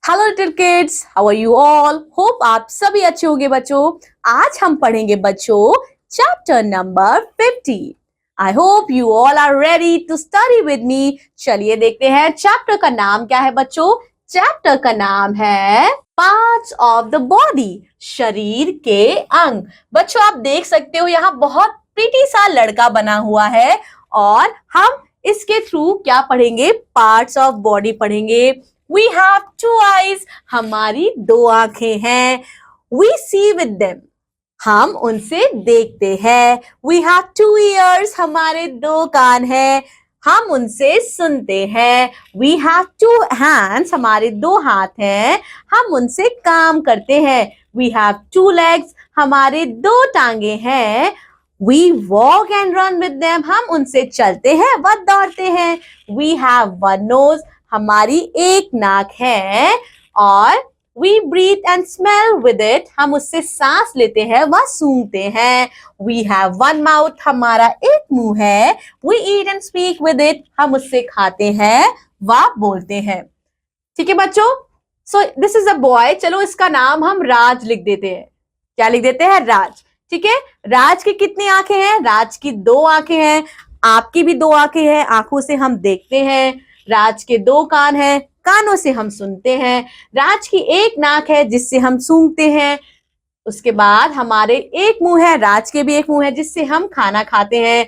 Hello little kids, how are you all? Hope आप सभी अच्छे होंगे बच्चों। आज हम पढ़ेंगे बच्चों chapter number 50। I hope you all are ready to study with me. चलिए देखते हैं चैप्टर का नाम क्या है बच्चों। चैप्टर का नाम है पार्ट्स ऑफ द बॉडी, शरीर के अंग। बच्चों आप देख सकते हो यहाँ बहुत प्रीटी सा लड़का बना हुआ है और हम इसके थ्रू क्या पढ़ेंगे? पार्ट्स ऑफ बॉडी पढ़ेंगे। We have two eyes, हमारी दो आंखें हैं। We see with them, हम उनसे देखते हैं। We have two ears, हमारे दो कान हैं, हम उनसे सुनते हैं। We have two hands, हमारे दो हाथ हैं, हम उनसे काम करते हैं। We have two legs, हमारे दो टांगे हैं। We walk and run with them, हम उनसे चलते हैं व दौड़ते हैं। We have one nose, हमारी एक नाक है और we breathe and smell with it, हम उससे सांस लेते हैं व सूंघते हैं। We have one mouth, हमारा एक मुंह है। We eat and speak with it, हम उससे खाते हैं व बोलते हैं। ठीक है बच्चों, so this is a boy। चलो इसका नाम हम राज लिख देते हैं। क्या लिख देते हैं? राज। ठीक है, राज की कितनी आंखें हैं? राज की दो आंखें हैं। आपकी भी दो आंखें हैं, आंखों से हम देखते हैं। राज के दो कान हैं, कानों से हम सुनते हैं। राज की एक नाक है जिससे हम सूंघते हैं। उसके बाद हमारे एक मुंह है, राज के भी एक मुंह है जिससे हम खाना खाते हैं।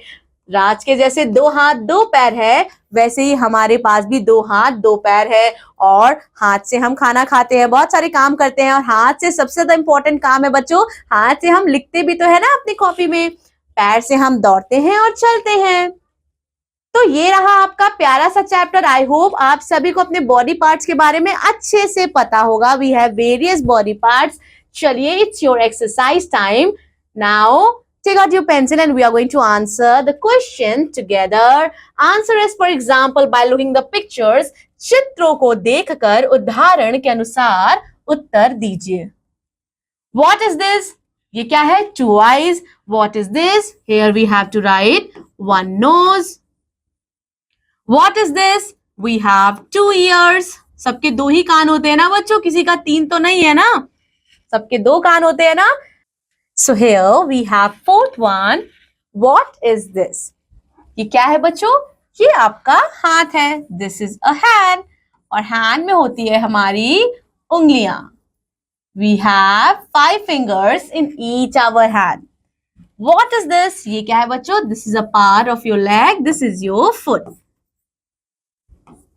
राज के जैसे दो हाथ दो पैर है, वैसे ही हमारे पास भी दो हाथ दो पैर है और हाथ से हम खाना खाते हैं, बहुत सारे काम करते हैं। और हाथ से सबसे ज्यादा इंपॉर्टेंट काम है बच्चों, हाथ से हम लिखते भी तो है ना अपनी कॉपी में। पैर से हम दौड़ते हैं और चलते हैं। तो ये रहा आपका प्यारा सा चैप्टर। आई होप आप सभी को अपने बॉडी पार्ट्स के बारे में अच्छे से पता होगा। We have various body parts. चलिए, it's your exercise time. Now take out your pencil and we are going to answer the question together. Answer as for example by looking the pictures. चित्रों को देखकर उदाहरण के अनुसार उत्तर दीजिए। What is this? ये क्या है? Two eyes. What is this? Here we have to write one nose. What is this? We have two ears. सबके दो ही कान होते हैं ना बच्चों, किसी का तीन तो नहीं है ना, सबके दो कान होते हैं ना। So here we have fourth one. What is this? ये क्या है बच्चों? ये आपका हाथ है। This is a hand. और hand में होती है हमारी उंगलियां। We have 5 fingers in each our hand. What is this? ये क्या है बच्चों? This is a part of your leg. This is your foot.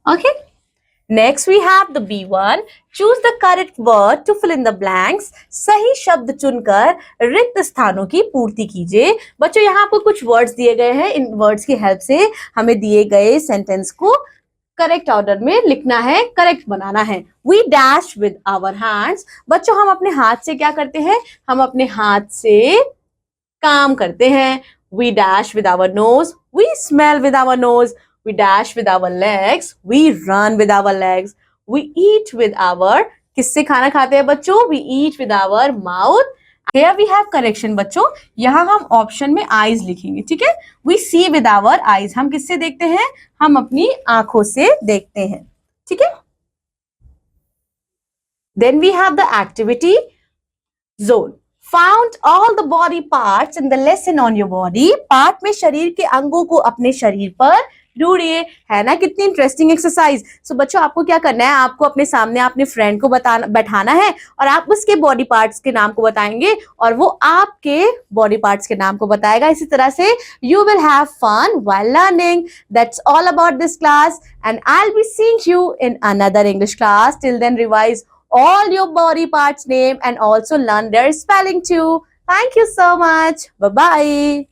Okay. Next we have the B1. Choose the correct word to fill in the blanks. सही शब्द चुनकर रिक्त स्थानों की पूर्ति कीजिए। बच्चों यहाँ आपको कुछ वर्ड्स दिए गए हैं, इन वर्ड्स की हेल्प से हमें दिए गए सेंटेंस को करेक्ट ऑर्डर में लिखना है, करेक्ट बनाना है। We dash with our hands. बच्चों हम अपने हाथ से क्या करते हैं? हम अपने हाथ से काम करते हैं। We dash with our nose. We smell with our nose. We dash with our legs. We run with our legs. We eat with our, किससे खाना खाते हैं बच्चों? We eat with our mouth. Here we have correction बच्चों, यहाँ हम option में eyes लिखेंगे। ठीक है, We see with our eyes. हम किससे देखते हैं? हम अपनी आंखों से देखते हैं। ठीक है, Then we have the activity zone. Found all the body parts in the lesson on your body. Part में शरीर के अंगों को अपने शरीर पर ढूंढिए। है ना कितनी इंटरेस्टिंग एक्सरसाइज। सो बच्चों आपको क्या करना है? आपको अपने सामने अपने फ्रेंड को बैठाना है और आप उसके बॉडी पार्ट्स के नाम को बताएंगे और वो आपके बॉडी पार्ट्स के नाम को बताएगा। इसी तरह से you will have fun while learning. That's all about this class and I will be seeing you in another English class. Till then revise all your body parts name and also learn their spelling too. Thank you so much. Bye bye.